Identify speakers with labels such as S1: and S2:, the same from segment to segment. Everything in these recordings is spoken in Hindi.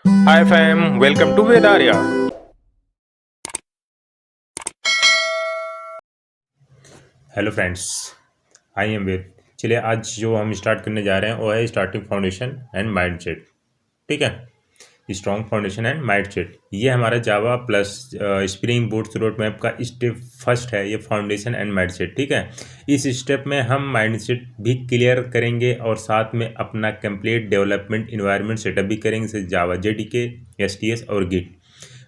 S1: Hi fam, welcome to Vedaria.
S2: Hello friends, I am Ved. चलिए आज जो हम स्टार्ट करने जा रहे हैं वो है स्टार्टिंग फाउंडेशन एंड माइंडसेट। ठीक है, स्ट्रॉन्ग फाउंडेशन एंड माइंडसेट ये हमारा Java plus Spring Boot road map का स्टेप फर्स्ट है, ये फाउंडेशन एंड माइंडसेट। ठीक है, इस स्टेप में हम माइंडसेट भी क्लियर करेंगे और साथ में अपना कंप्लीट डेवलपमेंट इन्वायरमेंट सेटअप भी करेंगे, जैसे जावा जेडीके, एसटीएस और गिट।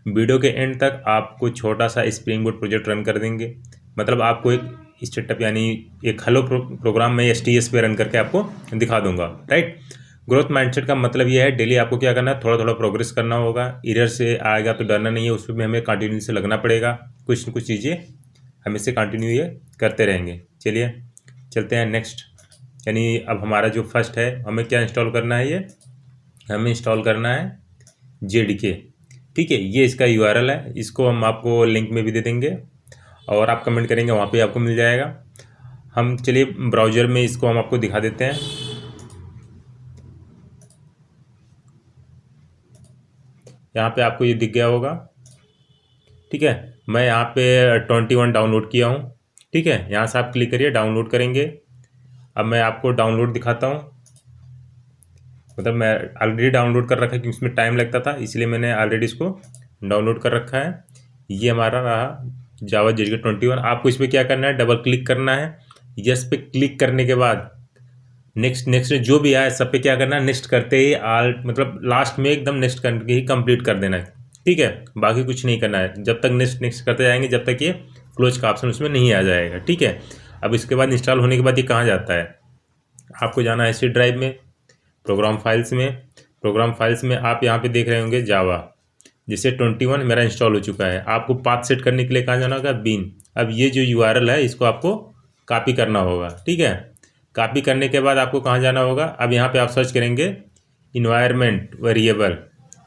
S2: वीडियो के एंड तक आपको छोटा सा स्प्रिंग बोट प्रोजेक्ट रन कर देंगे, मतलब आपको एक स्टार्टअप यानी एक हेलो प्रोग्राम में एसटीएस पे रन करके आपको दिखा दूंगा। राइट, ग्रोथ माइंडसेट का मतलब ये है डेली आपको क्या करना है, थोड़ा थोड़ा प्रोग्रेस करना होगा। इधर से आएगा तो डरना नहीं है, उसमें भी हमें कंटिन्यू से लगना पड़ेगा। कुछ न कुछ चीज़ें हम इससे कंटिन्यू ये करते रहेंगे। चलिए चलते हैं नेक्स्ट, यानी अब हमारा जो फर्स्ट है, हमें क्या इंस्टॉल करना है, ये हमें इंस्टॉल करना है जेडीके। ठीक है, ये इसका यूआरएल है, इसको हम आपको लिंक में भी दे देंगे और आप कमेंट करेंगे वहाँ पे आपको मिल जाएगा। हम चलिए ब्राउज़र में इसको हम आपको दिखा देते हैं। यहाँ पे आपको ये दिख गया होगा। ठीक है, मैं यहाँ पे 21 डाउनलोड किया हूँ। ठीक है, यहाँ से आप क्लिक करिए, डाउनलोड करेंगे। अब मैं आपको डाउनलोड दिखाता हूँ, मतलब मैं ऑलरेडी डाउनलोड कर रखा है क्योंकि इसमें टाइम लगता था, इसलिए मैंने ऑलरेडी इसको डाउनलोड कर रखा है। ये हमारा रहा जावा जेडीके 21। आपको इस पर क्या करना है, डबल क्लिक करना है। यस पे क्लिक करने के बाद नेक्स्ट नेक्स्ट जो भी आए सब पे क्या करना है, नेक्स्ट करते ही आल मतलब लास्ट में एकदम नेक्स्ट करके ही कंप्लीट कर देना है। ठीक है, बाकी कुछ नहीं करना है, जब तक नेक्स्ट नेक्स्ट करते जाएंगे जब तक ये क्लोज का ऑप्शन उसमें नहीं आ जाएगा। ठीक है, अब इसके बाद इंस्टॉल होने के बाद ये कहाँ जाता है, आपको जाना है सी ड्राइव में, प्रोग्राम फाइल्स में। प्रोग्राम फाइल्स में आप यहाँ पे देख रहे होंगे जावा, जिससे 21 मेरा इंस्टॉल हो चुका है। आपको पाथ सेट करने के लिए कहाँ जाना होगा, बीन। अब ये जो यूआरएल है इसको आपको कॉपी करना होगा। ठीक है, कॉपी करने के बाद आपको कहाँ जाना होगा, अब यहाँ पे आप सर्च करेंगे इन्वायरमेंट वेरिएबल।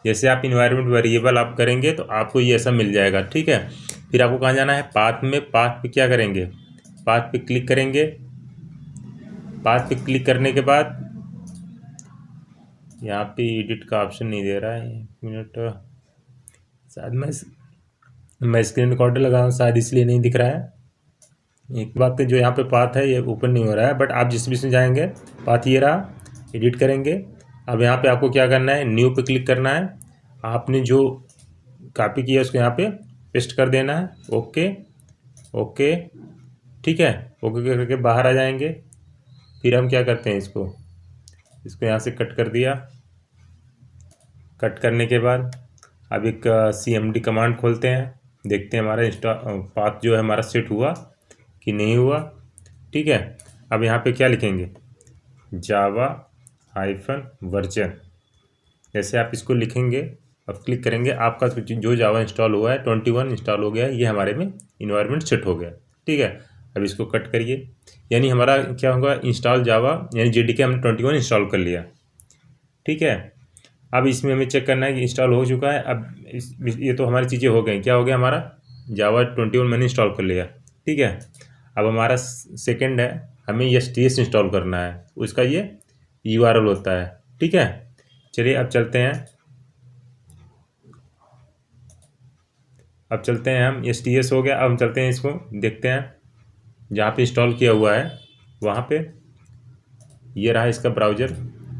S2: जैसे आप इन्वायरमेंट वेरिएबल आप करेंगे तो आपको ये ऐसा मिल जाएगा। ठीक है, फिर आपको कहाँ जाना है, पाथ में। पाथ पे क्या करेंगे, पाथ पे क्लिक करेंगे। पाथ पे क्लिक करने के बाद यहाँ पे एडिट का ऑप्शन नहीं दे रहा है, एक मिनट, शायद मैं स्क्रीन रिकॉर्डर लगा हूँ, शायद इसलिए नहीं दिख रहा है। एक बात है, जो यहाँ पे पाथ है ये ओपन नहीं हो रहा है, बट आप जिस भी से जाएंगे पाथ ये रहा, एडिट करेंगे। अब यहाँ पे आपको क्या करना है, न्यू पे क्लिक करना है। आपने जो कॉपी किया उसको यहाँ पे पेस्ट कर देना है। ओके ओके, ठीक है, ओके करके बाहर आ जाएंगे। फिर हम क्या करते हैं, इसको इसको यहाँ से कट कर दिया। कट करने के बाद अब एक CMD कमांड खोलते हैं, देखते हैं हमारा इंस्टा पाथ जो है हमारा सेट हुआ कि नहीं हुआ। ठीक है, अब यहाँ पे क्या लिखेंगे, जावा हाइफन वर्जन। जैसे आप इसको लिखेंगे और क्लिक करेंगे, आपका जो जावा इंस्टॉल हुआ है 21 इंस्टॉल हो गया है, ये हमारे में इन्वायरमेंट सेट हो गया। ठीक है, अब इसको कट करिए, यानी हमारा क्या होगा, इंस्टॉल जावा यानी जेडीके हमने 21 इंस्टॉल कर लिया। ठीक है, अब इसमें हमें चेक करना है कि इंस्टॉल हो चुका है। अब ये तो हमारी चीज़ें हो गई, क्या हो गया हमारा, जावा 21 मैंने इंस्टॉल कर लिया। ठीक है, अब हमारा सेकंड है, हमें एसटीएस इंस्टॉल करना है, उसका ये यूआरएल होता है। ठीक है, चलिए अब चलते हैं, अब चलते हैं हम, एसटीएस हो गया। अब हम चलते हैं, इसको देखते हैं जहाँ पे इंस्टॉल किया हुआ है वहाँ पे। ये रहा इसका ब्राउज़र,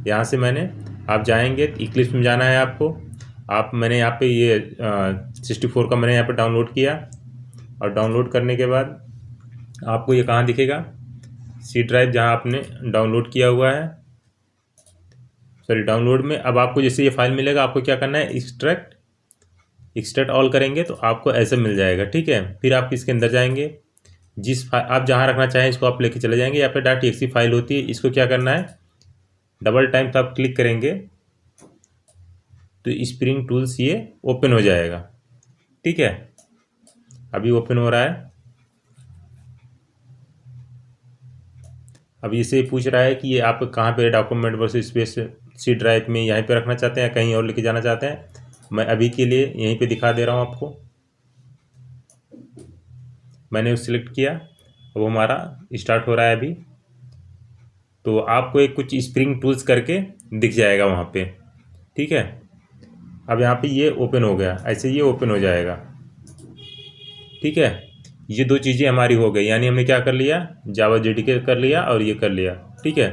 S2: यहाँ से मैंने, आप जाएंगे इक्लिप्स में जाना है आपको। आप मैंने यहाँ पे ये 64 का मैंने यहाँ पे डाउनलोड किया, और डाउनलोड करने के बाद आपको ये कहाँ दिखेगा, सी ड्राइव जहाँ आपने डाउनलोड किया हुआ है, सॉरी डाउनलोड में। अब आपको जैसे ये फाइल मिलेगा, आपको क्या करना है, एक्सट्रैक्ट ऑल करेंगे तो आपको ऐसे मिल जाएगा। ठीक है, फिर आप इसके अंदर जाएंगे, जिस आप जहाँ रखना चाहें इसको आप लेके चले जाएंगे। यहाँ पे .exe फाइल होती है, इसको क्या करना है, डबल टाइम तो आप क्लिक करेंगे तो स्प्रिंग टूल्स ये ओपन हो जाएगा। ठीक है, अभी ओपन हो रहा है। अब इसे पूछ रहा है कि ये आप कहाँ पे document versus space C drive में यहीं पे रखना चाहते हैं, कहीं और लेके जाना चाहते हैं। मैं अभी के लिए यहीं पे दिखा दे रहा हूँ आपको। मैंने उसे सिलेक्ट किया, अब हमारा स्टार्ट हो रहा है अभी। तो आपको एक कुछ स्प्रिंग टूल्स करके दिख जाएगा वहाँ पे। ठीक है, अब यहाँ पे ये ओपन हो गया, ऐसे ये ओपन हो जाएगा। ठीक है, ये दो चीज़ें हमारी हो गई, यानी हमने क्या कर लिया, जावा जेडीके कर लिया और ये कर लिया। ठीक है,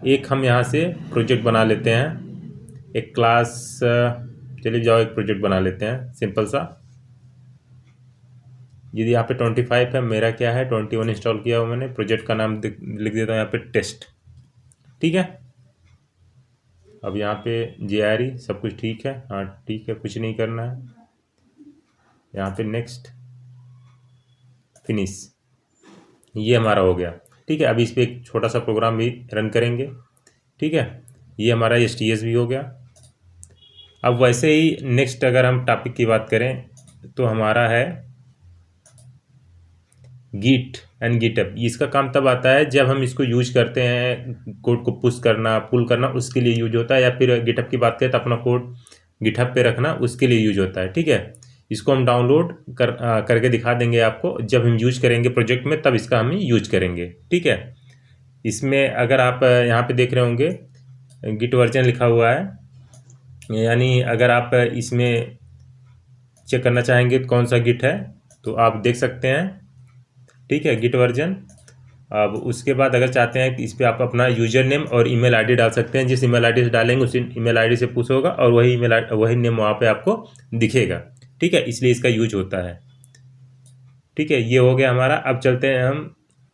S2: एक हम यहाँ से प्रोजेक्ट बना लेते हैं, एक क्लास, चलिए जाओ एक प्रोजेक्ट बना लेते हैं सिंपल सा। यदि यहाँ पे 25 है, मेरा क्या है 21 इंस्टॉल किया हुआ मैंने। प्रोजेक्ट का नाम लिख देता हूँ यहाँ पे टेस्ट। ठीक है, अब यहाँ पे JRE सब कुछ ठीक है, हाँ ठीक है, कुछ नहीं करना है। यहाँ पे नेक्स्ट, फिनिश, ये हमारा हो गया। ठीक है, अभी इस पर एक छोटा सा प्रोग्राम भी रन करेंगे। ठीक है, ये हमारा STS भी हो गया। अब वैसे ही नेक्स्ट अगर हम टॉपिक की बात करें तो हमारा है गिट एंड गिटअप। इसका काम तब आता है जब हम इसको यूज करते हैं, कोड को पुश करना पुल करना उसके लिए यूज होता है, या फिर गिटअप की बात करें तो अपना कोड गिटहब पे रखना उसके लिए यूज होता है। ठीक है, इसको हम डाउनलोड करके दिखा देंगे आपको, जब हम यूज करेंगे प्रोजेक्ट में तब इसका हम यूज करेंगे। ठीक है, इसमें अगर आप यहाँ पे देख रहे होंगे गिट वर्जन लिखा हुआ है, यानी अगर आप इसमें चेक करना चाहेंगे कौन सा गिट है तो आप देख सकते हैं। ठीक है, गिट वर्जन। अब उसके बाद अगर चाहते हैं कि इस पर आप अपना यूजर नेम और ईमेल आईडी डाल सकते हैं। जिस ईमेल आईडी से डालेंगे उसी ईमेल आईडी से पुश होगा और वही नेम वहाँ पे आपको दिखेगा। ठीक है, इसलिए इसका यूज होता है। ठीक है, ये हो गया हमारा। अब चलते हैं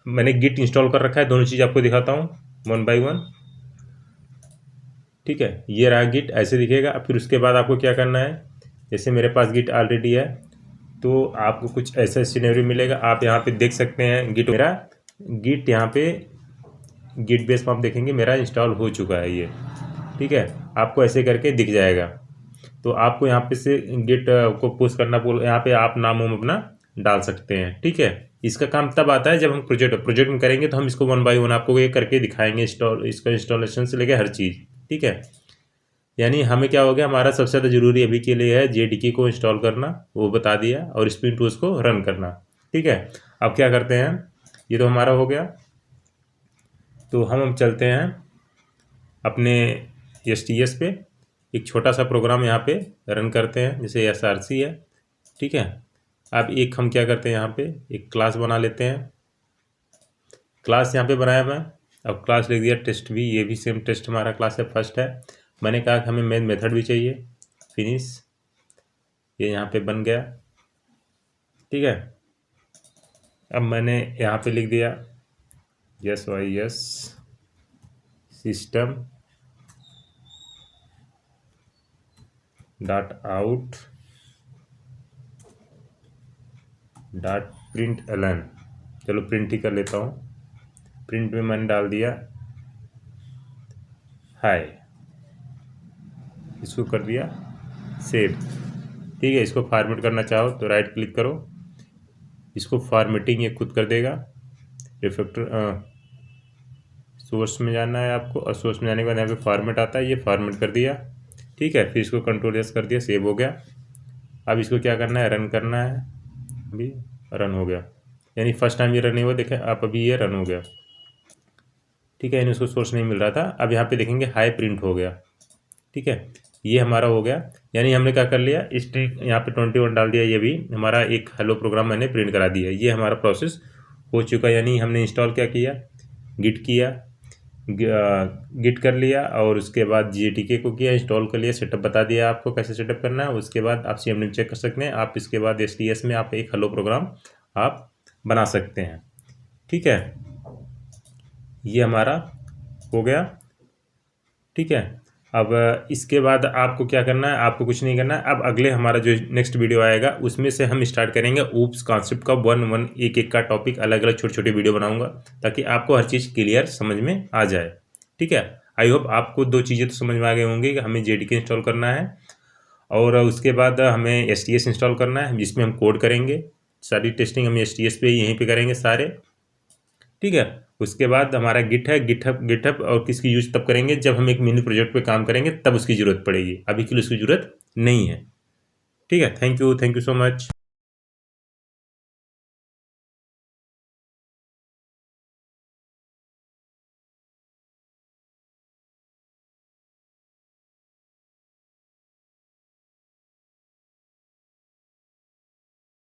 S2: मैंने गिट इंस्टॉल कर रखा है, दोनों चीज़ आपको दिखाता हूँ 1 by 1। ठीक है, ये रहा गिट, ऐसे दिखेगा। फिर उसके बाद आपको क्या करना है, जैसे मेरे पास गिट ऑलरेडी है तो आपको कुछ ऐसा सिनेरियो मिलेगा। आप यहाँ पे देख सकते हैं गिट, मेरा गिट यहाँ पे गिट बेस में आप देखेंगे मेरा इंस्टॉल हो चुका है ये। ठीक है, आपको ऐसे करके दिख जाएगा। तो आपको यहाँ पे से गिट को पुश करना, यहाँ पे आप नाम अपना डाल सकते हैं। ठीक है, इसका काम तब आता है जब हम प्रोजेक्ट में करेंगे तो हम इसको 1 by 1 आपको ये करके दिखाएंगे, इसका इंस्टॉलेशन से लेकर हर चीज़। ठीक है, यानी हमें क्या हो गया, हमारा सबसे ज़्यादा ज़रूरी अभी के लिए है JDK को इंस्टॉल करना, वो बता दिया, और स्प्रिंग टूल्स को रन करना। ठीक है, अब क्या करते हैं, ये तो हमारा हो गया। तो हम चलते हैं अपने STS पे, एक छोटा सा प्रोग्राम यहाँ पे रन करते हैं, जैसे SRC है। ठीक है, अब एक हम क्या करते हैं, यहाँ पे एक क्लास बना लेते हैं। क्लास यहाँ पे बनाया मैं, अब क्लास लिख दिया टेस्ट भी, ये भी सेम टेस्ट हमारा क्लास है, फर्स्ट है। मैंने कहा कि हमें मेन मेथड भी चाहिए, फिनिश, ये यहाँ पे बन गया। ठीक है, अब मैंने यहाँ पे लिख दिया yes system dot out dot println, चलो प्रिंट ही कर लेता हूँ। प्रिंट में मैंने डाल दिया हाय, इसको कर दिया सेव। ठीक है, इसको फॉर्मेट करना चाहो तो राइट क्लिक करो, इसको फॉर्मेटिंग ये खुद कर देगा। रिफैक्टर सोर्स में जाना है आपको, और सोर्स में जाने के बाद यहाँ पे फॉर्मेट आता है, ये फॉर्मेट कर दिया। ठीक है, फिर इसको Ctrl+S कर दिया, सेव हो गया। अब इसको क्या करना है, रन करना है। अभी रन हो गया, यानी फर्स्ट टाइम ये रन नहीं हुआ, देखें आप, अभी ये रन हो गया। ठीक है, यानी उसको सोर्स नहीं मिल रहा था। अब यहाँ पे देखेंगे हाई प्रिंट हो गया। ठीक है, ये हमारा हो गया, यानी हमने क्या कर लिया, स्ट्रिंग यहाँ पे 21 डाल दिया, ये भी हमारा एक हेलो प्रोग्राम मैंने प्रिंट करा दिया। ये हमारा प्रोसेस हो चुका, यानी हमने इंस्टॉल क्या किया, गिट किया, गिट कर लिया, और उसके बाद JDK को किया, इंस्टॉल कर लिया, सेटअप बता दिया आपको कैसे सेटअप करना है। उसके बाद आप CMD चेक कर सकते हैं आप। इसके बाद STS में आप एक हेलो प्रोग्राम आप बना सकते हैं। ठीक है, ये हमारा हो गया। ठीक है, अब इसके बाद आपको क्या करना है, आपको कुछ नहीं करना है। अब अगले हमारा जो नेक्स्ट वीडियो आएगा उसमें से हम स्टार्ट करेंगे ऊप्स कॉन्सेप्ट का 1 एक का टॉपिक, अलग अलग छोटे छोटे वीडियो बनाऊंगा ताकि आपको हर चीज़ क्लियर समझ में आ जाए। ठीक है, आई होप आपको 2 चीज़ें तो समझ में आ गए होंगे कि हमें JDK इंस्टॉल करना है और उसके बाद हमें STS इंस्टॉल करना है, जिसमें हम कोड करेंगे। सारी टेस्टिंग हम STS पे यहीं पे करेंगे सारे। ठीक है, उसके बाद हमारा गिट है, गिटहब और किसकी यूज तब करेंगे जब हम एक मिनी प्रोजेक्ट पे काम करेंगे, तब उसकी ज़रूरत पड़ेगी, अभी के लिए उसकी ज़रूरत नहीं है। ठीक है, थैंक यू सो मच।